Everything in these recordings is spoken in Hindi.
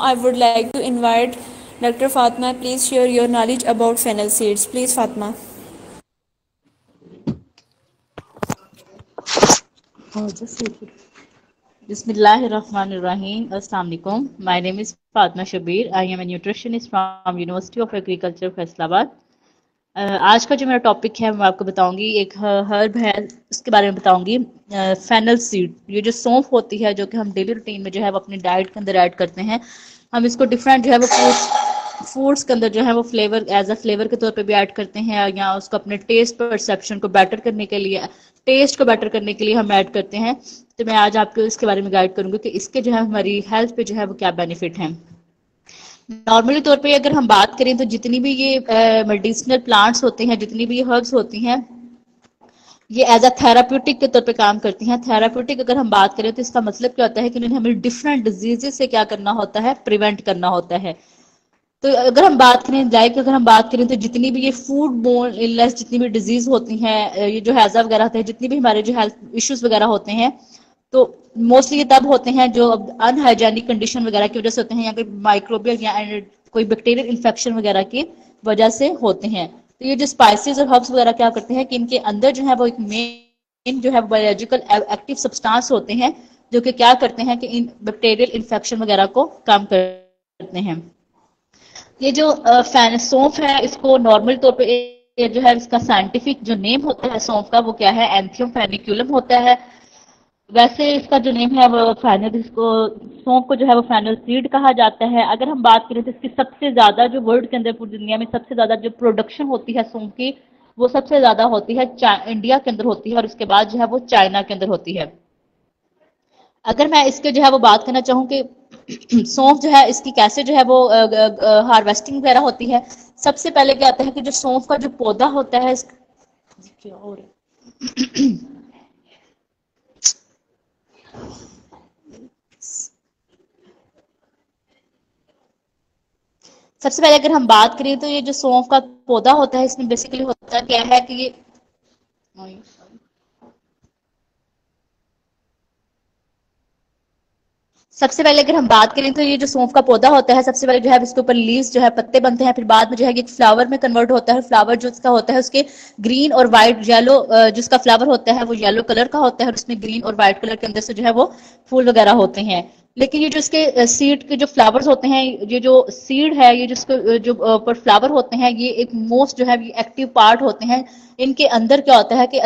I would like to invite Dr. Fatma. Please share your knowledge about fennel seeds. Please, Fatma. Bismillahirrahmanirrahim. Assalamu alaikum. My name is Fatma Shabir. I am a nutritionist from University of Agriculture, Faisalabad. आज का जो मेरा टॉपिक है मैं आपको बताऊंगी, एक हर्ब है उसके बारे में बताऊंगी, फेनल सीड. ये जो सौंफ होती है जो कि हम डेली रूटीन में जो है वो अपनी डाइट के अंदर ऐड करते हैं. हम इसको डिफरेंट जो है वो फूड्स के अंदर जो है वो फ्लेवर एज अ फ्लेवर के तौर पे भी ऐड करते हैं, या उसको अपने टेस्ट परसेप्शन को बेटर करने के लिए, टेस्ट को बेटर करने के लिए हम ऐड करते हैं. तो मैं आज आपको इसके बारे में गाइड करूंगी कि इसके जो है हमारी हेल्थ पे जो है वो क्या बेनिफिट हैं. नॉर्मली तौर पे अगर हम बात करें तो जितनी भी ये मेडिसिनल प्लांट्स होते हैं, जितनी भी ये हर्ब्स होती हैं, ये एज अ थेराप्यूटिक के तौर पे काम करती हैं. थेराप्यूटिक अगर हम बात करें तो इसका मतलब क्या होता है कि इन्हें हमें डिफरेंट डिजीजेस से क्या करना होता है, प्रिवेंट करना होता है. तो अगर हम बात करें अगर हम बात करें तो जितनी भी ये फूड बोर्न इलनेस, जितनी भी डिजीज होती हैं, ये जो हैजा वगैरह होते हैं, जितनी भी हमारे जो हेल्थ इश्यूज वगैरह होते हैं, तो मोस्टली ये तब होते हैं जो अनहाइजेनिक कंडीशन वगैरह की वजह से होते हैं, या कोई माइक्रोबियल या कोई बैक्टीरियल इन्फेक्शन वगैरह की वजह से होते हैं. तो ये जो स्पाइसेस और हर्ब्स वगैरह क्या करते हैं कि इनके अंदर जो है वो एक मेन जो है बायोलॉजिकल एक्टिव सब्सटेंस होते हैं जो कि क्या करते हैं कि इन बैक्टीरियल इन्फेक्शन वगैरह को कम करते हैं. ये जो सौंफ है, इसको नॉर्मल तौर पे ये जो है इसका साइंटिफिक जो नेम होता है सौंफ का वो क्या है, एंथियम फेनिक्यूलम होता है. वैसे इसका जो नेम है वो फेनल, इसको सौंफ को जो है वो फेनल सीड कहा जाता है. अगर हम बात करें तो इसकी सबसे ज्यादा जो वर्ल्ड के अंदर, पूरी दुनिया में सबसे ज्यादा जो प्रोडक्शन होती है सौंफ की, वो सबसे ज्यादा होती है इंडिया के अंदर होती है, और उसके बाद जो है वो चाइना के अंदर होती है. अगर मैं इसके जो है वो बात करना चाहूँ कि सौंफ जो है इसकी कैसे जो है वो हार्वेस्टिंग वगैरह होती है, सबसे पहले क्या आता है कि जो सौंफ का जो पौधा होता है क्या हो रहा है सबसे पहले अगर हम बात करें तो ये जो सौंफ का पौधा होता है, इसमें बेसिकली होता क्या है कि ये सबसे पहले अगर हम बात करें तो ये जो सौंफ का पौधा होता है, सबसे पहले जो है इसके ऊपर लीव्स जो है पत्ते बनते हैं, फिर बाद में जो है एक फ्लावर में कन्वर्ट होता है. फ्लावर जो इसका होता है उसके ग्रीन और व्हाइट येलो, जिसका फ्लावर होता है वो येलो कलर का होता है, और उसमें ग्रीन और व्हाइट कलर के अंदर से जो है वो फूल वगैरह होते हैं. लेकिन ये जो इसके सीड के जो फ्लावर्स होते हैं, ये जो सीड है, ये जिसको जो ऊपर फ्लावर होते हैं, ये एक मोस्ट जो है एक्टिव पार्ट होते हैं. इनके अंदर क्या होता है कि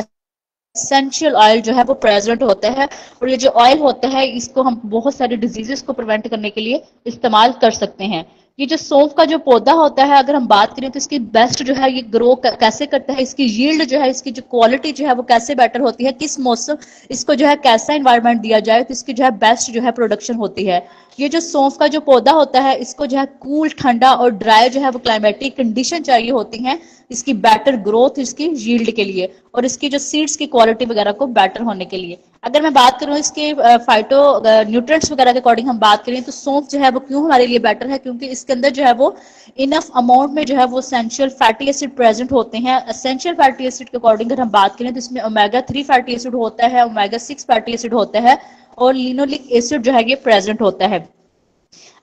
एसेंशियल ऑयल जो है वो प्रेजेंट होता है, और ये जो ऑयल होता है इसको हम बहुत सारे डिजीजेस को प्रिवेंट करने के लिए इस्तेमाल कर सकते हैं. ये जो सौंफ का जो पौधा होता है, अगर हम बात करें तो इसकी बेस्ट जो है ये ग्रो कैसे करता है, इसकी यील्ड जो है, इसकी जो क्वालिटी जो है वो कैसे बेटर होती है, किस मौसम इसको जो है कैसा इन्वायरमेंट दिया जाए तो इसकी जो है बेस्ट जो है प्रोडक्शन होती है. ये जो सौंफ का जो पौधा होता है, इसको जो है कूल, ठंडा और ड्राई जो है वो क्लाइमेटिक कंडीशन चाहिए होती हैं इसकी बेटर ग्रोथ, इसकी यील्ड के लिए, और इसकी जो सीड्स की क्वालिटी वगैरह को बेटर होने के लिए. अगर मैं बात करूं इसके फाइटो न्यूट्रिएंट्स वगैरह के अकॉर्डिंग हम बात करें तो सौंफ जो है वो क्यों हमारे लिए बेटर है, क्योंकि इसके अंदर जो है वो इनफ अमाउंट में जो है वो एसेंशियल फैटी एसिड प्रेजेंट होते हैं. एसेंशियल फैटी एसिड के अकॉर्डिंग अगर हम बात करें तो इसमें ओमेगा 3 फैटी एसिड होता है, ओमेगा 6 फैटी एसिड होता है, और लिनोलिक एसिड जो है ये प्रेजेंट होता है.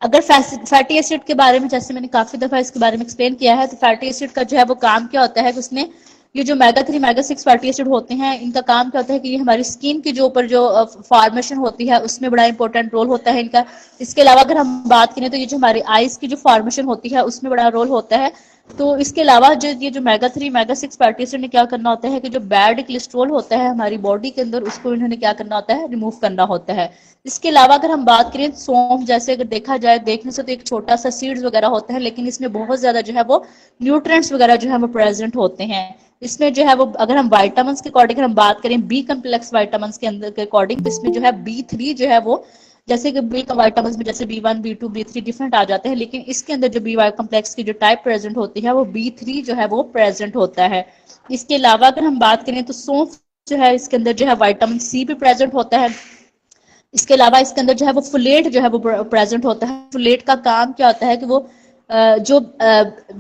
अगर फैटी एसिड के बारे में, जैसे मैंने काफी दफा इसके बारे में एक्सप्लेन किया है, तो फैटी एसिड का जो है वो काम क्या होता है कि उसने ये जो मेगा 3 मेगा 6 फैटी एसिड होते हैं, इनका काम क्या होता है कि ये हमारी स्किन के जो ऊपर जो फॉर्मेशन होती है उसमें बड़ा इंपॉर्टेंट रोल होता है इनका. इसके अलावा अगर हम बात करें तो ये जो हमारी आईज की जो फॉर्मेशन होती है उसमें बड़ा रोल होता है. तो इसके अलावा जो ये जो मेगा 3 मेगा 6 फैटी एसिड ने क्या करना होता है कि जो बैड कोलेस्ट्रॉल होता है हमारी बॉडी के अंदर, उसको इन्होंने क्या करना होता है, रिमूव करना होता है. इसके अलावा अगर हम बात करें सौंफ, जैसे अगर देखा जाए, देखने से तो एक छोटा सा सीड्स वगैरह होता है, लेकिन इसमें बहुत ज्यादा जो है वो न्यूट्रिएंट्स वगैरह जो है वो प्रेजेंट होते हैं. इसमें जो है वो अगर हम वाइटामिन के अकॉर्डिंग हम बात करें, बी कम्प्लेक्स वाइटामिन के अंदर के अकॉर्डिंग, तो इसमें जो है B3 जो है वो, जैसे कि बी वाइटामिन में जैसे B1 B2 B3 डिफरेंट आ जाते हैं, लेकिन इसके अंदर जो बी कम्प्लेक्स की जो टाइप प्रेजेंट होती है वो B3 जो है वो प्रेजेंट होता है. इसके अलावा अगर हम बात करें तो सौंफ जो है इसके अंदर जो है विटामिन C भी प्रेजेंट होता है. इसके अलावा इसके अंदर जो है वो फुलेट जो है वो प्रेजेंट होता है. फुलेट का काम क्या होता है कि वो जो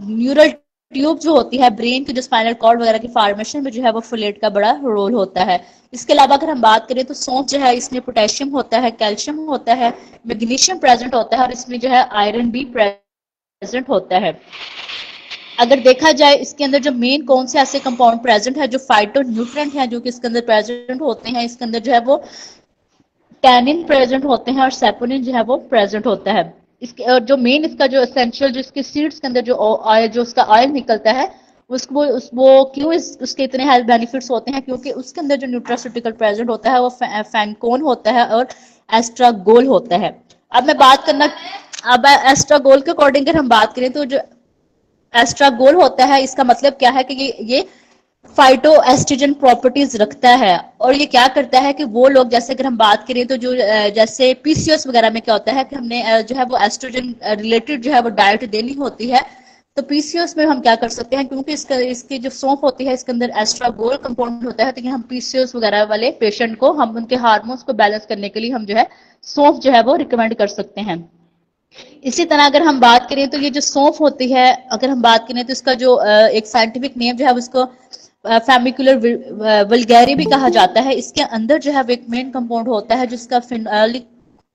न्यूरल ट्यूब जो होती है ब्रेन की, जो स्पाइनल कॉर्ड वगैरह की फॉर्मेशन में जो है वो फोलेट का बड़ा रोल होता है। इसके अलावा अगर हम बात करें तो सौंफ जो है इसमें पोटेशियम होता है, कैल्शियम होता है, मैग्नीशियम प्रेजेंट होता है और इसमें जो है आयरन भी प्रेजेंट होता है। अगर देखा जाए इसके अंदर जो मेन कौन से ऐसे कंपाउंड प्रेजेंट है जो फाइटो न्यूट्रेंट है जो कि इसके अंदर प्रेजेंट होते हैं, इसके अंदर जो है वो टैनिन प्रेजेंट होते हैं और सेपोनिन जो है वो प्रेजेंट होता है। इसके और जो मेन इसका जो एसेंशियल जो इसके सीड्स के अंदर जो ऑयल जो उसका ऑयल निकलता है उसको वो क्यों उसके इतने हेल्थ बेनिफिट्स होते हैं, क्योंकि उसके अंदर जो न्यूट्रास्यूटिकल प्रेजेंट होता है वो फैंकोन होता है और एस्ट्रागोल होता है। अब मैं बात करना अब एस्ट्रागोल के अकॉर्डिंग अगर हम बात करें तो जो एस्ट्रागोल होता है इसका मतलब क्या है कि ये फाइटो एस्ट्रोजन प्रॉपर्टीज रखता है। और ये क्या करता है कि वो लोग, जैसे अगर हम बात करें तो जो जैसे पीसीओएस वगैरह में क्या होता है कि हमने जो है वो एस्ट्रोजन रिलेटेड जो है वो डाइट देनी होती है, तो पीसीओएस में हम क्या कर सकते हैं, क्योंकि इसकी जो सौंफ होती है इसके अंदर एस्ट्रागोल कंपाउंड होता है, तो हम पीसीओएस वगैरह वाले पेशेंट को हम उनके हार्मोन्स को बैलेंस करने के लिए हम जो है सौंफ जो है वो रिकमेंड कर सकते हैं। इसी तरह अगर हम बात करें तो ये जो सौंफ होती है, अगर हम बात करें तो इसका जो एक साइंटिफिक नेम जो है उसको फैमिकुलर वल्गैरी भी कहा जाता है। इसके अंदर जो है एक मेन कंपाउंड होता है जिसका फिनोलिक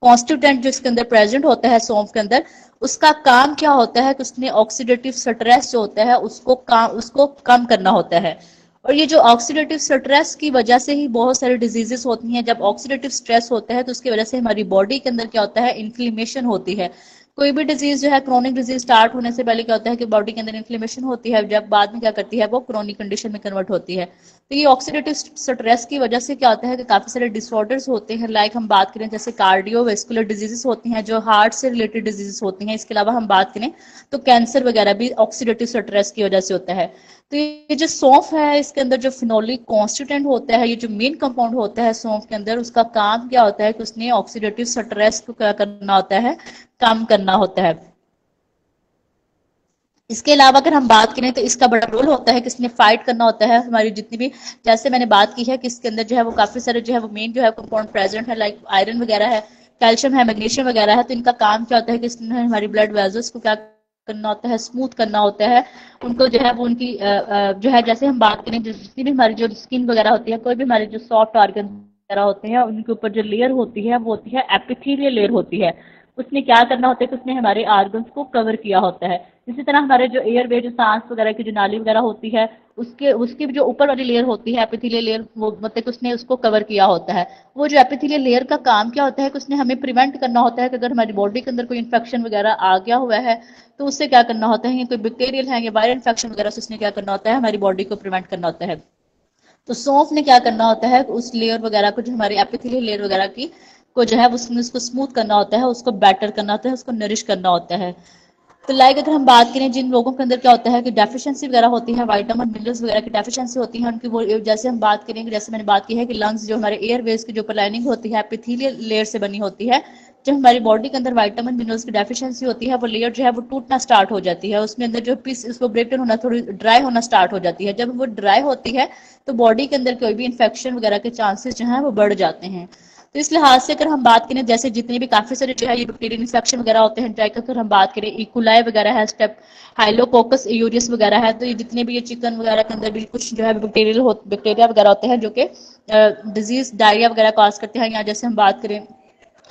कॉन्स्टिट्यूएंट जो इसके अंदर प्रेजेंट होता है सौंफ के अंदर, उसका काम क्या होता है कि उसने ऑक्सीडेटिव स्ट्रेस जो होता है उसको कम करना होता है। और ये जो ऑक्सीडेटिव स्ट्रेस की वजह से ही बहुत सारी डिजीजेस होती हैं। जब ऑक्सीडेटिव स्ट्रेस होता है तो उसकी वजह से हमारी बॉडी के अंदर क्या होता है, इन्फ्लेमेशन होती है। कोई भी डिजीज जो है, क्रोनिक डिजीज स्टार्ट होने से पहले क्या होता है कि बॉडी के अंदर इन्फ्लेमेशन होती है, जब बाद में क्या करती है वो क्रोनिक कंडीशन में कन्वर्ट होती है। तो ये ऑक्सीडेटिव स्ट्रेस की वजह से क्या होता है कि काफी सारे डिसऑर्डर्स होते हैं। लाइक हम बात करें जैसे कार्डियोवैस्कुलर डिजीजेस होती हैं जो हार्ट से रिलेटेड डिजीजेस होती हैं। इसके अलावा हम बात करें तो कैंसर वगैरह भी ऑक्सीडेटिव स्ट्रेस की वजह से होता है। तो ये जो सौंफ है इसके अंदर जो फिनोलिक कॉन्स्टिट्यूएंट होता है, ये जो मेन कंपाउंड होता है सौंफ के अंदर, उसका काम क्या होता है कि उसने ऑक्सीडेटिव स्ट्रेस को क्या करना होता है, कम करना होता है। इसके अलावा अगर हम बात करें तो इसका बड़ा रोल होता है कि इसने फाइट करना होता है हमारी जितनी भी, जैसे मैंने बात की है कि इसके अंदर जो है वो काफी सारे जो है वो मेन जो है कंपाउंड प्रेजेंट है, लाइक आयरन वगैरह है, कैल्शियम है, मैग्नीशियम वगैरह है। तो इनका काम क्या होता है कि इसने हमारी ब्लड वेजल्स को क्या करना होता है, स्मूथ करना होता है। उनको जो है वो उनकी जो है, जैसे हम बात करें जितनी भी हमारी जो स्किन वगैरह होती है, कोई भी हमारे जो सॉफ्ट ऑर्गन वगैरह होते हैं, उनके ऊपर जो लेयर होती है वो होती है एपिथेलियल लेयर होती है। उसने क्या करना होता है कि उसने हमारे ऑर्गन्स को कवर किया होता है। इसी तरह हमारे जो एयरवे, जो सांस वगैरह की जो नाली वगैरह होती है, उसके उसकी जो ऊपर वाली लेयर होती है एपिथेलियल लेयर, वो मतलब कि उसने उसको कवर किया होता है। वो जो एपिथेलियल लेयर का काम क्या होता है कि उसने हमें प्रिवेंट करना होता है कि अगर हमारी बॉडी के अंदर कोई इन्फेक्शन वगैरह आ गया हुआ है तो उससे क्या करना होता है, कोई बैक्टीरियल है या वायरल इन्फेक्शन वगैरह से उसने क्या करना होता है, हमारी बॉडी को प्रिवेंट करना होता है। तो सौंफ ने क्या करना होता है, उस लेयर वगैरह को, जो हमारी एपिथेलियल लेयर वगैरह की को जो है उसमें उसको स्मूथ करना होता है, उसको बेटर करना होता है, उसको नरिश करना होता है। तो लाइक अगर हम बात करें जिन लोगों के अंदर क्या होता है कि डेफिशिएंसी वगैरह होती है, विटामिन मिनरल्स वगैरह की डेफिशिएंसी होती है उनकी, वो जैसे हम बात करेंगे, जैसे मैंने बात की है कि लंग्स जो हमारे एयरवेज की जो लाइनिंग होती है एपिथेलियल लेयर से बनी होती है। जब हमारी बॉडी के अंदर विटामिन मिनरल्स की डेफिशिएंसी होती है वो लेयर जो है वो टूटना स्टार्ट हो जाती है, उसमें अंदर जो पीस उसको ब्रेक डाउन होना, थोड़ी ड्राई होना स्टार्ट हो जाती है। जब वो ड्राई होती है तो बॉडी के अंदर कोई भी इन्फेक्शन वगैरह के चांसेस जो है वो बढ़ जाते हैं। तो इस लिहाज से अगर हम बात करें, जैसे जितने भी काफी सारे जो है ये बैक्टीरियल इन्फेक्शन वगैरह होते हैं, लाइक अगर हम बात करें इकोलाई वगैरह है, स्टेप हाइलोकोकस एयूरियस वगैरह है, तो ये जितने भी ये चिकन वगैरह के अंदर भी कुछ जो है बैक्टीरिया वगैरह होते हैं जो कि डिजीज डायरिया वगैरह कॉज करते हैं, या जैसे हम बात करें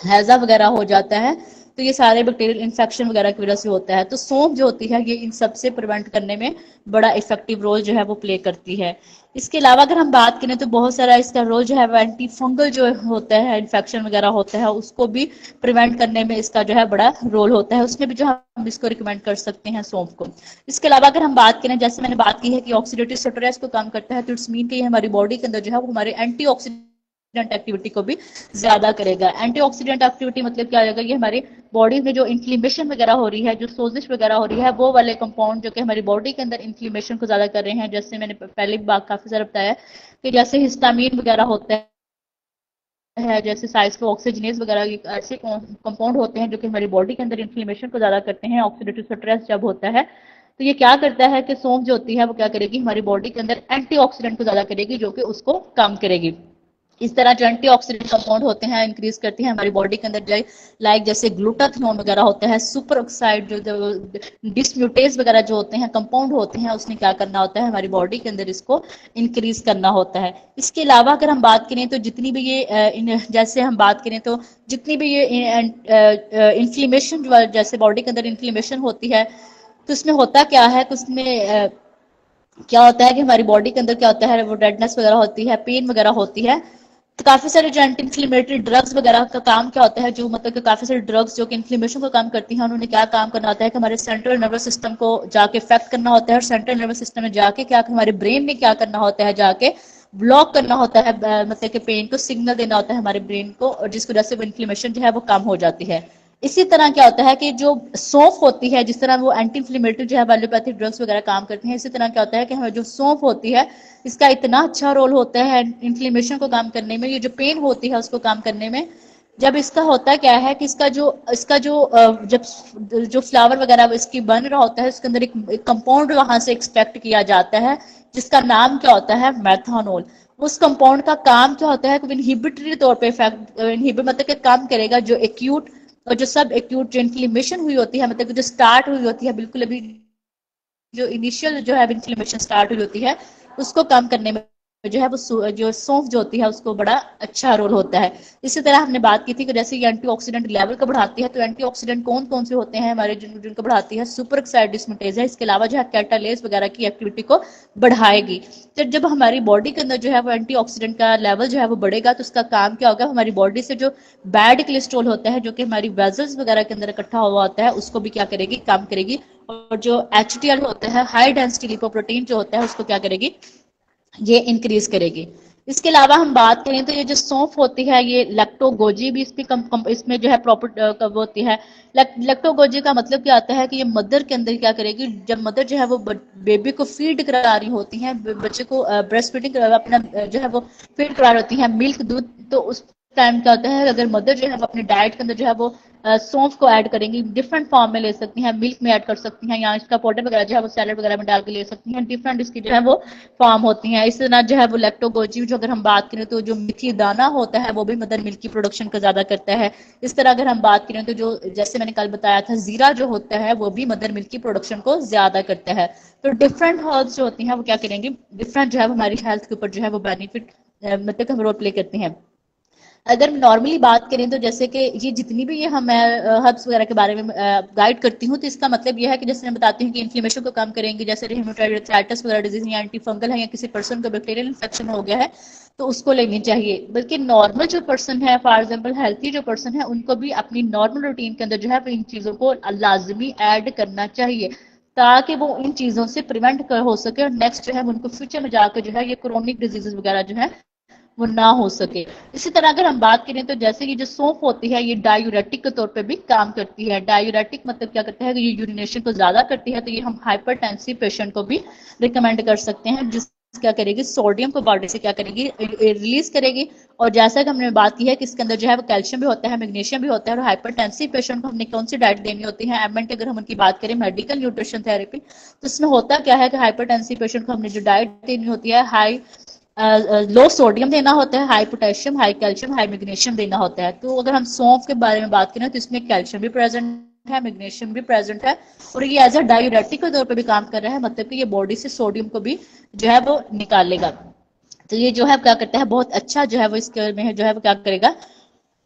हैजा वगैरह हो जाता है, तो ये सारे बैक्टीरियल इन्फेक्शन वगैरह की वजह से होता है। तो सौंफ जो होती है ये इन सब से प्रिवेंट करने में बड़ा इफेक्टिव रोल जो है वो प्ले करती है। इसके अलावा अगर हम बात करें तो बहुत सारा इसका रोल जो है वो एंटी फंगल जो होता है, इन्फेक्शन वगैरह होता है उसको भी प्रिवेंट करने में इसका जो है बड़ा रोल होता है, उसमें भी जो हम इसको रिकमेंड कर सकते हैं सौंफ को। इसके अलावा अगर हम बात करें, जैसे मैंने बात की है कि ऑक्सीडेटिव स्ट्रेस को कम करता है, तो इट्स मीन कि हमारी बॉडी के अंदर जो है वो हमारे एंटीऑक्सीडेंट एक्टिविटी को भी ज्यादा करेगा। एंटीऑक्सीडेंट एक्टिविटी मतलब क्या होगा, ये हमारी बॉडी में जो इन्फ्लेमेशन वगैरह हो रही है, जो सोजिश वगैरह हो रही है, वो वाले कंपाउंड जो कि हमारी बॉडी के अंदर इन्फ्लेमेशन को ज्यादा कर रहे हैं, जैसे मैंने पहले भी बात काफी सारा बताया कि जैसे हिस्टामीन वगैरह होता है, जैसे साइक्लो ऑक्सीजनेज वगैरह ऐसे कंपाउंड होते हैं जो कि हमारी बॉडी के अंदर इन्फ्लेमेशन को ज्यादा करते हैं। ऑक्सीडेटिव स्ट्रेस जब होता है तो ये क्या करता है कि सौंफ जो होती है वो क्या करेगी, हमारी बॉडी के अंदर एंटीऑक्सीडेंट को ज्यादा करेगी जो कि उसको कम करेगी। इस तरह जो एंटीऑक्सीडेंट कंपाउंड होते हैं इंक्रीज करती हैं हमारी बॉडी के अंदर, लाइक जैसे ग्लूटाथियोन वगैरह होता है, सुपर ऑक्साइड जो डिसम्यूटेज वगैरह जो होते हैं कंपाउंड होते हैं, उसने क्या करना होता है हमारी बॉडी के अंदर इसको इंक्रीज करना होता है। इसके अलावा अगर हम बात करें तो जितनी भी ये जैसे हम बात करें तो जितनी भी ये इन्फ्लेमेशन जैसे बॉडी के अंदर इन्फ्लेमेशन होती है, तो उसमें होता क्या है कि उसमें क्या होता है कि हमारी बॉडी के अंदर क्या होता है, वो रेडनेस वगैरह होती है, पेन वगैरह होती है। तो काफी सारे जो एंटी इन्फ्लेमेटरी ड्रग्स वगैरह का काम क्या होता है, जो मतलब कि काफी सारे ड्रग्स जो कि इन्फ्लेमेशन का काम करती हैं, उन्होंने क्या काम करना होता है कि हमारे सेंट्रल नर्वस सिस्टम को जाके इफेक्ट करना होता है, और सेंट्रल नर्वस सिस्टम में जाके क्या हमारे ब्रेन में क्या करना होता है, जाके ब्लॉक करना होता है, मतलब कि पेन को सिग्नल देना होता है हमारे ब्रेन को, और जिसकी वजह से वो इन्फ्लेमेशन जो है वो कम हो जाती है। इसी तरह क्या होता है कि जो सौंफ होती है, जिस तरह वो एंटी इन्फ्लेमेटरी जो है एलोपैथिक ड्रग्स वगैरह काम करती हैं, इसी तरह क्या होता है कि हमें जो सौंफ होती है इसका इतना अच्छा रोल होता है इन्फ्लेमेशन को काम करने में, ये जो पेन होती है उसको काम करने में। जब इसका होता क्या है कि जब जो फ्लावर वगैरह इसकी बन रहा होता है, उसके अंदर एक कंपाउंड वहां से एक्सट्रैक्ट किया जाता है, जिसका नाम क्या होता है, मैथानोल। उस कंपाउंड का काम क्या होता है कि इनहिबिटरी तौर पे इफेक्ट इनहिबिट मतलब कि काम करेगा जो एक्यूट और जो सब एक्यूट जो इन्फ्लेमेशन हुई होती है, मतलब जो स्टार्ट हुई होती है बिल्कुल अभी जो इनिशियल जो है इन्फ्लेमेशन स्टार्ट हुई होती है, उसको कम करने में जो है वो जो सौंफ जो होती है उसको बड़ा अच्छा रोल होता है। इसी तरह हमने बात की थी कि जैसे ये एंटीऑक्सीडेंट लेवल को बढ़ाती है, तो एंटीऑक्सीडेंट कौन कौन से होते हैं हमारे जिनको बढ़ाती है, सुपर ऑक्साइड डिस्मुटेज है। इसके अलावा जो है कैटालेज वगैरह की एक्टिविटी को बढ़ाएगी। तो जब हमारी बॉडी के अंदर जो है वो एंटीऑक्सीडेंट का लेवल जो है वो बढ़ेगा, तो उसका काम क्या होगा, हमारी बॉडी से जो बैड कोलेस्ट्रॉल होता है जो कि हमारी वेजल्स वगैरह के अंदर इकट्ठा हुआ होता है, उसको भी क्या करेगी, कम करेगी। और जो HDL होता है, हाई डेंसिटी लिपोप्रोटीन जो होता है, उसको क्या करेगी, ये इंक्रीज करेगी। इसके अलावा हम बात करें तो ये जो सौंफ होती है, ये लैक्टोगोजी भी इसमें जो है प्रॉपर होती है। लैक्टोगोजी का मतलब क्या आता है कि ये मदर के अंदर क्या करेगी, जब मदर जो है वो बेबी को फीड करा रही होती है, बच्चे को ब्रेस्ट फीडिंग अपना जो है वो फीड करा रही होती है मिल्क दूध, तो उस टाइम क्या होता है, अगर मदर जो है वो अपने डाइट के अंदर जो है वो सौंफ को ऐड करेंगी, डिफरेंट फॉर्म में ले सकती हैं, मिल्क में ऐड कर सकती हैं, या इसका पाउडर वगैरह जो है वो सैलेड वगैरह में डाल के ले सकती हैं, डिफरेंट इसकी जो है वो फॉर्म होती हैं। इस तरह जो है वो लैक्टोगोजी जो अगर हम बात करें तो जो मीठी दाना होता है वो भी मदर मिल्क की प्रोडक्शन को ज्यादा करता है। इस तरह अगर हम बात करें तो जो जैसे मैंने कल बताया था, जीरा जो होता है वो भी मदर मिल्क की प्रोडक्शन को ज्यादा करता है। तो डिफरेंट हर्ब्स जो होती हैं वो क्या करेंगे, डिफरेंट जो है हमारी हेल्थ के ऊपर जो है वो बेनिफिट मतलब हम रोल प्ले करती हैं। अगर नॉर्मली बात करें तो जैसे कि ये जितनी भी ये हम हर्ब्स वगैरह के बारे में गाइड करती हूँ, तो इसका मतलब ये है कि जैसे मैं बताती हूँ कि इन्फ्लेमेशन को कम करेंगे, जैसे हेमेटाइटिस वगैरह डिजीज या एंटी फंगल है, या किसी पर्सन को बैक्टीरियल इन्फेक्शन हो गया है तो उसको लेनी चाहिए। बल्कि नॉर्मल जो पर्सन है, फॉर एग्जाम्पल हेल्थी जो पर्सन है, उनको भी अपनी नॉर्मल रूटीन के अंदर जो है इन चीजों को लाजमी ऐड करना चाहिए, ताकि वो इन चीजों से प्रिवेंट हो सके, और नेक्स्ट जो है उनको फ्यूचर में जाकर जो है ये क्रोनिक डिजीजेस वगैरह जो है वो ना हो सके। इसी तरह अगर हम बात करें तो जैसे ये जो सौंफ होती है, ये डायूरेटिक के तौर पे भी काम करती है। डायूरेटिक मतलब क्या करता है कि ये यूरिनेशन को ज्यादा करती है, तो ये हम हाइपरटेंसिव पेशेंट को भी रिकमेंड कर सकते हैं, जिस क्या करेगी, सोडियम को बॉडी से क्या करेगी, रिलीज करेगी। और जैसा कि हमने बात की है कि इसके अंदर जो है वो कैल्शियम भी होता है, मैग्नीशियम भी होता है। और हाइपरटेंसिव पेशेंट को हमने कौन सी डाइट देनी होती है, एमएन की अगर हम उनकी बात करें, मेडिकल न्यूट्रिशन थेरेपी, तो इसमें होता क्या है कि हाइपरटेंसिव पेशेंट को हमने जो डाइट देनी होती है, हाई लो सोडियम देना होता है, high potassium, high calcium, high magnesium देना होता है। तो अगर हम सौंफ के बारे में बात करें तो इसमें कैल्शियम भी प्रेजेंट है, मैग्नीशियम भी प्रेजेंट है, और ये एज अ डायूरेटिक के तौर पे भी काम कर रहा है, मतलब कि ये बॉडी से सोडियम को भी जो है वो निकालेगा। तो ये जो है क्या करता है, बहुत अच्छा जो है वो इसके में जो है वो क्या करेगा,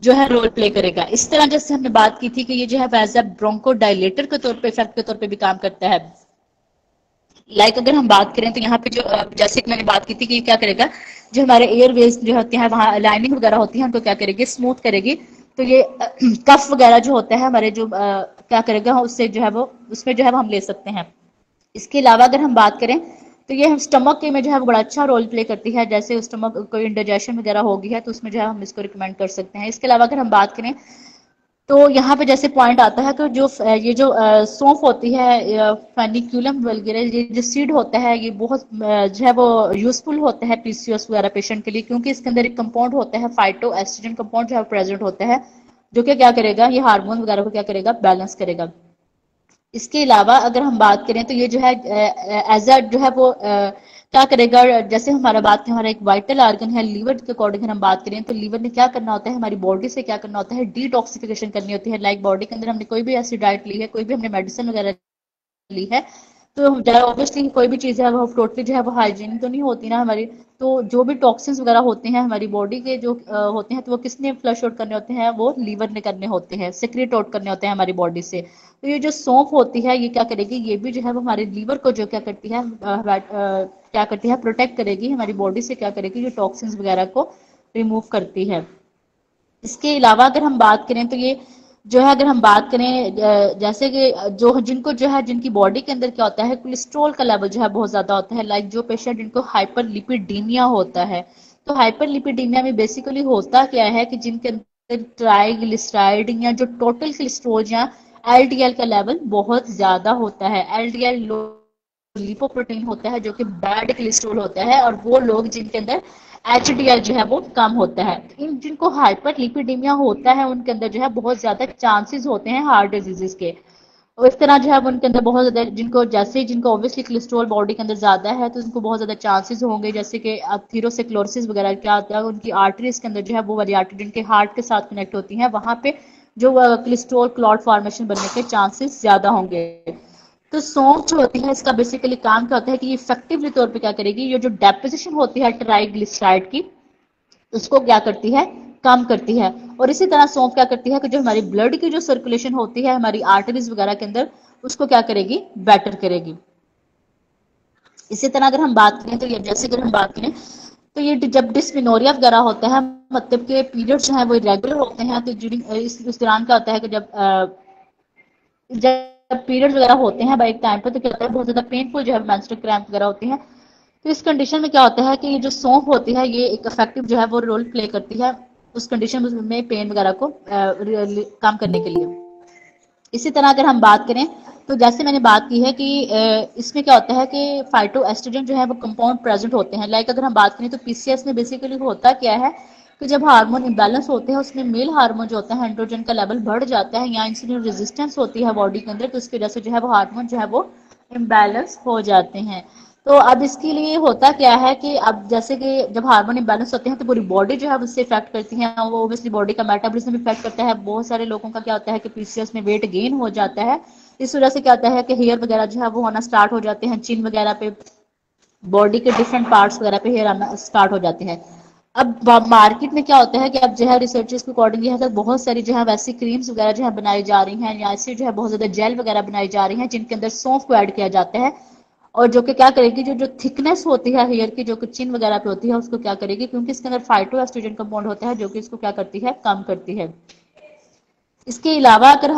जो है रोल प्ले करेगा। इस तरह जैसे हमने बात की थी कि ये जो है एज अ ब्रोंको डायलेटर के तौर पे, इफेक्ट के तौर पे भी काम करता है। अगर हम बात करें तो यहाँ पे जो जैसे कि मैंने बात की थी कि ये क्या करेगा, जो हमारे एयरवेज जो होते हैं वहाँ लाइनिंग वगैरह होती है, उनको क्या करेगी, स्मूथ करेगी। तो ये कफ वगैरह जो होता है हमारे जो क्या करेगा, उससे जो है वो उसमें जो है वो हम ले सकते हैं। इसके अलावा अगर हम बात करें तो ये स्टमक के में जो है वो बड़ा अच्छा रोल प्ले करती है, जैसे स्टमक कोई इंडाइजेशन वगैरह होगी है तो उसमें जो है हम इसको रिकमेंड कर सकते हैं। इसके अलावा अगर हम बात करें तो यहाँ पे जैसे पॉइंट आता है कि जो ये जो सौंफ होती है, फेनिक्यूलम वल्गैरिस, ये जो सीड होता है, ये बहुत जो है वो यूजफुल होता है पीसीओएस वगैरह पेशेंट के लिए, क्योंकि इसके अंदर एक कंपाउंड होता है, फाइटो एस्ट्रोजन कंपाउंड जो है प्रेजेंट होता है, जो कि क्या करेगा, ये हार्मोन वगैरह को क्या करेगा, बैलेंस करेगा। इसके अलावा अगर हम बात करें तो ये जो है एज अ जो है वो क्या करेगा, जैसे हमारा बात हमारा एक वाइटल ऑर्गन है लीवर के अकॉर्डिंग हम बात करें तो लीवर ने क्या करना होता है, हमारी बॉडी से क्या करना होता है, डिटॉक्सिफिकेशन करनी होती है। लाइक बॉडी के अंदर हमने कोई भी ऐसी डाइट ली है, कोई भी हमने मेडिसिन वगैरह ली है, तो ऑब्वियसली कोई भी चीज़ है वो टोटली जो है वो हाइजीन तो नहीं होती ना हमारी। तो जो भी टॉक्सिन्स वगैरह होते हैं हमारी बॉडी के जो होते हैं, तो वो किसने फ्लश आउट करने होते हैं, वो लीवर ने करने होते हैं, सिक्रेट आउट करने होते हैं हमारी बॉडी से। तो ये जो सौंफ होती है ये क्या करेगी, ये भी जो है वो हमारे लीवर को जो क्या करती है, क्या करती है, प्रोटेक्ट करेगी हमारी बॉडी से, क्या करेगी, जो टॉक्सिन्स वगैरह को रिमूव करती है। इसके अलावा अगर हम बात करें तो ये जो है, अगर हम बात करें जैसे कि जो जिनको जो है जिनकी बॉडी के अंदर क्या होता है, कोलेस्ट्रॉल का लेवल जो है बहुत ज्यादा होता है, लाइक जो पेशेंट जिनको हाइपरलिपिडीमिया होता है, तो हाइपरलिपिडीमिया में बेसिकली होता क्या है कि जिनके अंदर ट्राइग्लिसराइड या जो टोटल कोलेस्ट्रॉल या एलडीएल का लेवल बहुत ज्यादा होता है। एलडीएल लो लिपोप्रोटीन होता है जो कि बैड कोलेस्ट्रॉल होता है, और वो लोग जिनके अंदर एचडीएल जो है वो कम होता है। इन जिनको हाइपर लिपिडीमिया होता है उनके अंदर जो है बहुत ज्यादा चांसेस होते हैं हार्ट डिजीजेस के। और इस तरह जो है उनके अंदर बहुत ज्यादा, जिनको जैसे ही जिनको ऑब्वियसली कोलेस्ट्रॉल बॉडी के अंदर ज्यादा है तो उनको बहुत ज्यादा चांसेस होंगे, जैसे कि अथीरोस्क्लेरोसिस वगैरह क्या होता है, उनकी आर्टरीज के अंदर जो है वो वाली आर्टरी जिनके हार्ट के साथ कनेक्ट होती है, वहां पे जो कोलेस्ट्रॉल क्लॉट फॉर्मेशन बनने के चांसेस ज्यादा होंगे। तो सौंफ जो होती है इसका बेसिकली काम क्या होता है कि ये इफेक्टिवली तौर पे क्या करेगी, ये जो डेपोजिशन होती है ट्राइग्लिसराइड की, उसको क्या करती है, कम करती है। और इसी तरह सौंफ क्या करती है कि जो हमारी ब्लड की जो सर्कुलेशन होती है हमारी आर्टरीज वगैरह के अंदर, उसको क्या करेगी, बेटर करेगी। इसी तरह अगर हम बात करें तो ये जैसे अगर हम बात करें तो ये जब डिस्मिनोरिया वगैरह होता है, मतलब के पीरियड्स जो है वो इरेगुलर होते हैं, तो इस दौरान क्या होता है कि जब पीरियड्स वगैरह होते हैं बाई टाइम पर, तो क्या होता है बहुत ज्यादा पेनफुल जो है मेंस्ट्रुअल क्रैम्प वगैरह होती हैं। तो इस कंडीशन में क्या होता है कि ये जो सौंफ होती है ये एक इफेक्टिव जो है वो रोल प्ले करती है उस कंडीशन में पेन वगैरह को कम करने के लिए। इसी तरह अगर हम बात करें तो जैसे मैंने बात की है कि इसमें क्या होता है कि फाइटो एस्ट्रोजन जो है वो कंपाउंड प्रेजेंट होते हैं। लाइक अगर हम बात करें तो पीसीएस में बेसिकली होता क्या है कि जब हार्मोन इम्बैलेंस होते हैं उसमें मेल हार्मोन जो होता है एंड्रोजन का लेवल बढ़ जाता है या इंसुलिन रेजिस्टेंस होती है बॉडी के अंदर, तो उसकी वजह से जो है वो हार्मोन जो है वो इम्बैलेंस हो जाते हैं। तो अब इसके लिए होता क्या है कि अब जैसे कि जब हार्मोन इम्बैलेंस होते हैं तो पूरी बॉडी जो है उससे इफेक्ट करती है, वो ओब्वियसली बॉडी का मेटाबॉलिज्म इफेक्ट करता है। बहुत सारे लोगों का क्या होता है कि पीसीएस में वेट गेन हो जाता है, इस वजह से क्या होता है कि हेयर वगैरह जो है वो होना स्टार्ट हो जाते हैं, चिन वगैरह पे, बॉडी के डिफरेंट पार्ट्स वगैरह पे हेयर आना स्टार्ट हो जाते हैं। अब मार्केट में क्या होता है कि अब जो है रिसर्चर्स के अकॉर्डिंग यहाँ तक बहुत सारी जो है वैसी क्रीम्स वगैरह जो है बनाई जा रही हैं, या ऐसी जो है बहुत ज्यादा जेल वगैरह बनाई जा रही हैं जिनके अंदर सौंफ को ऐड किया जाता है, और जो कि क्या करेगी, जो जो थिकनेस होती है हेयर की जो कि चिन वगैरह पे होती है उसको क्या करेगी, क्योंकि इसके अंदर फाइटो एस्ट्रोजन कंपाउंड होता है जो कि इसको क्या करती है, कम करती है। इसके अलावा अगर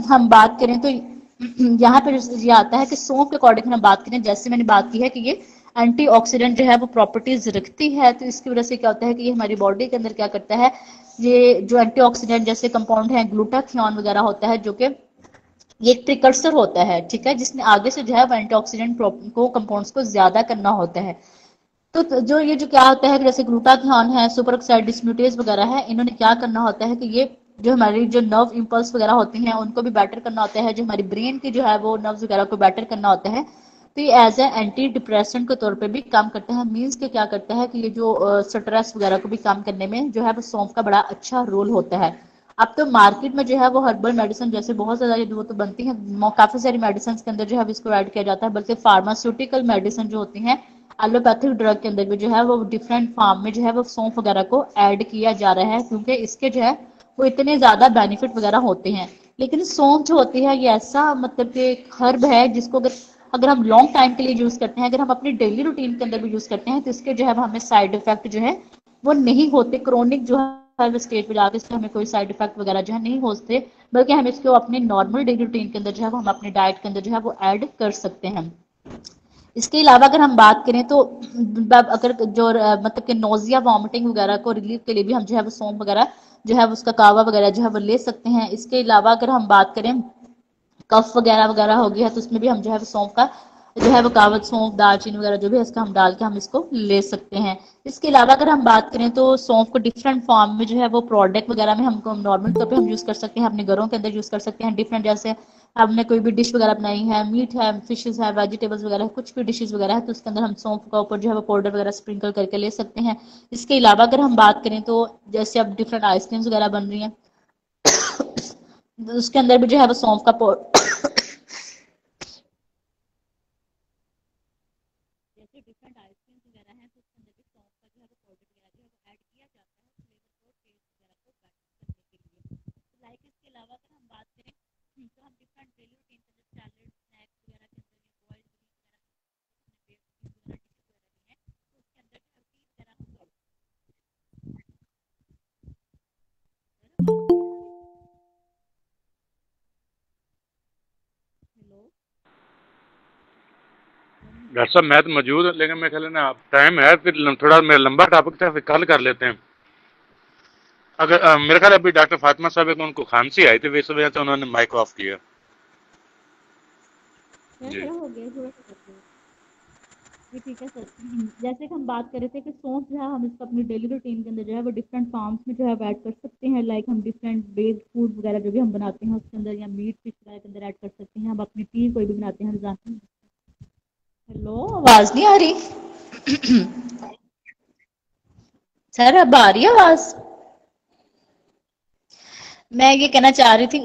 हम बात करें तो यहाँ पे ये आता है कि सौंफ के अकॉर्डिंग हम बात करें, जैसे मैंने बात की है कि ये एंटीऑक्सीडेंट जो है वो प्रॉपर्टीज रखती है, तो इसकी वजह से क्या होता है कि ये हमारी बॉडी के अंदर क्या करता है, ये जो एंटीऑक्सीडेंट जैसे कंपाउंड है ग्लूटाथियोन वगैरह होता है जो कि ये एक प्रिकर्सर होता है, ठीक है, जिसने आगे से जो है एंटीऑक्सीडेंट को कंपाउंड्स को ज्यादा करना होता है। तो जो ये जो क्या होता है कि जैसे ग्लूटाथियोन है, सुपर ऑक्साइड डिस्म्यूटेज वगैरह है, इन्होंने क्या करना होता है कि ये जो हमारी जो नर्व इम्पल्स वगैरह होती हैं उनको भी बेटर करना होता है, जो हमारी ब्रेन की जो है वो नर्व्स वगैरह को बेटर करना होता है। तो ये एज ए एंटी डिप्रेसेंट के तौर पे भी काम करता है, मीन्स के क्या करता है कि ये जो स्ट्रेस वगैरह को भी कम करने में जो है वो सौंफ का बड़ा अच्छा रोल होता है। अब तो मार्केट में जो है वो हर्बल मेडिसिन जैसे बहुत ज्यादा वो तो बनती है, काफी सारी मेडिसिन के अंदर जो है इसको ऐड किया जाता है, बल्कि फार्मास्यूटिकल मेडिसिन जो होती हैं एलोपैथिक ड्रग के अंदर भी जो है वो डिफरेंट फॉर्म में जो है वो सौंफ वगैरह को ऐड किया जा रहा है, क्योंकि इसके जो है वो इतने ज्यादा बेनिफिट वगैरह होते हैं। लेकिन सौंफ जो होती है ये ऐसा मतलब कि एक हर्ब है जिसको अगर अगर हम लॉन्ग टाइम के लिए यूज करते हैं, अगर हम अपनी डेली रूटीन के अंदर भी यूज करते हैं तो इसके जो है हमें साइड इफेक्ट जो है वो नहीं होते, क्रोनिक जो है स्टेज पे जाकर इससे हमें कोई साइड इफेक्ट वगैरह जो है नहीं होते, बल्कि हम इसको अपने नॉर्मल डेली रूटीन के अंदर जो है वो हम अपने डाइट के अंदर जो है वो ऐड कर सकते हैं। इसके अलावा अगर हम बात करें तो अगर जो मतलब कि नोजिया वॉमिटिंग वगैरह को रिलीफ के लिए भी हम जो है वो सौंफ वगैरह जो है उसका कावा वगैरह जो है वो ले सकते हैं। इसके अलावा अगर हम बात करें कफ वगैरह वगैरह हो गया है तो उसमें भी हम जो है सौंफ का जो है वो कावत सौंफ दालचीनी वगैरह जो भी है इसका हम डाल के हम इसको ले सकते हैं। इसके अलावा अगर हम बात करें तो सौंफ को डिफरेंट फॉर्म में जो है वो प्रोडक्ट वगैरह में हमको नॉर्मल तौर पे हम यूज कर सकते हैं, अपने घरों के अंदर यूज कर सकते हैं, डिफरेंट जैसे हमने कोई भी डिश वगैरह बनाई है, मीट है, फिशेस है, वेजिटेबल्स वगैरह है, कुछ भी डिशेस वगैरह है, तो उसके अंदर हम सौंफ का ऊपर जो है वो पाउडर वगैरह स्प्रिंकल करके ले सकते हैं। इसके अलावा अगर हम बात करें तो जैसे अब डिफरेंट आइसक्रीम्स वगैरह बन रही हैं, तो उसके अंदर भी जो है वो सौंफ का पाउडर जैसे डिफरेंट आइसक्रीम्स वगैरह हैं तो उसके अंदर भी सौंफ का जो है वो पाउडर वगैरह जो है वो ऐड किया जाता है फ्लेवर को टेस्ट वगैरह को बेटर करने के लिए। लाइक इसके अलावा अगर हम बात करें तो हम डिफरेंट डेली रूटीन के अंदर सैलड स्नैक्स वगैरह के अंदर या बॉइल्ड ग्रीन वगैरह डिशेस वगैरह भी हैं, तो उसके अंदर जो है टी वगैरह हम सर्व हेलो। डॉक्टर साहब मैं तो मौजूद हूँ, लेकिन मेरे ख्याल है ना टाइम है, फिर थोड़ा मेरा लंबा टॉपिक था, फिर कल कर लेते हैं। अगर मेरे ख्याल है अभी डॉक्टर फातिमा साहब है तो उनको खांसी आई थी, इस वजह से उन्होंने माइक ऑफ किया। सर जी। थोड़ा हो गया, थोड़ा सा करते हैं। जी ठीक है सर। जैसे कि हम बात कर रहे थे कि सौंफ जो है हम इसको अपनी डेली रूटीन के अंदर जो है वो डिफरेंट फॉर्म्स में जो है ऐड कर सकते हैं। लाइक हम डिफरेंट बेस्ड फूड वगैरह जो भी हम बनाते हैं उसके अंदर, या मीट फिश वगैरह के अंदर ऐड कर सकते हैं। हम अपनी टी कोई भी बनाते हैं जानते हैं। हेलो, आवाज नहीं आ रही? सर अब आ रही है आवाज? मैं ये कहना चाह रही थी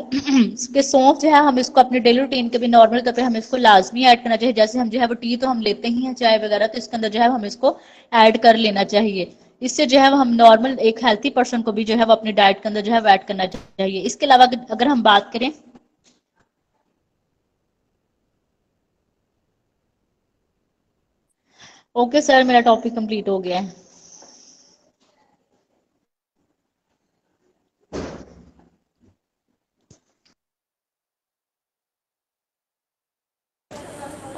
कि सौंफ जो है हम इसको अपने डेली रूटीन के भी नॉर्मल तौर पे हमें इसको लाजमी ऐड करना चाहिए। जैसे हम जो है वो टी तो हम लेते ही हैं, चाय वगैरह, तो इसके अंदर जो है हम इसको ऐड कर लेना चाहिए। इससे जो है हम नॉर्मल एक हेल्थी पर्सन को भी जो है वो अपनी डाइट के अंदर जो है वो ऐड करना चाहिए। इसके अलावा अगर हम बात करें, ओके सर मेरा टॉपिक कंप्लीट हो गया है।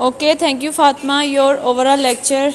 Okay, thank you, Fatma. Your overall lecture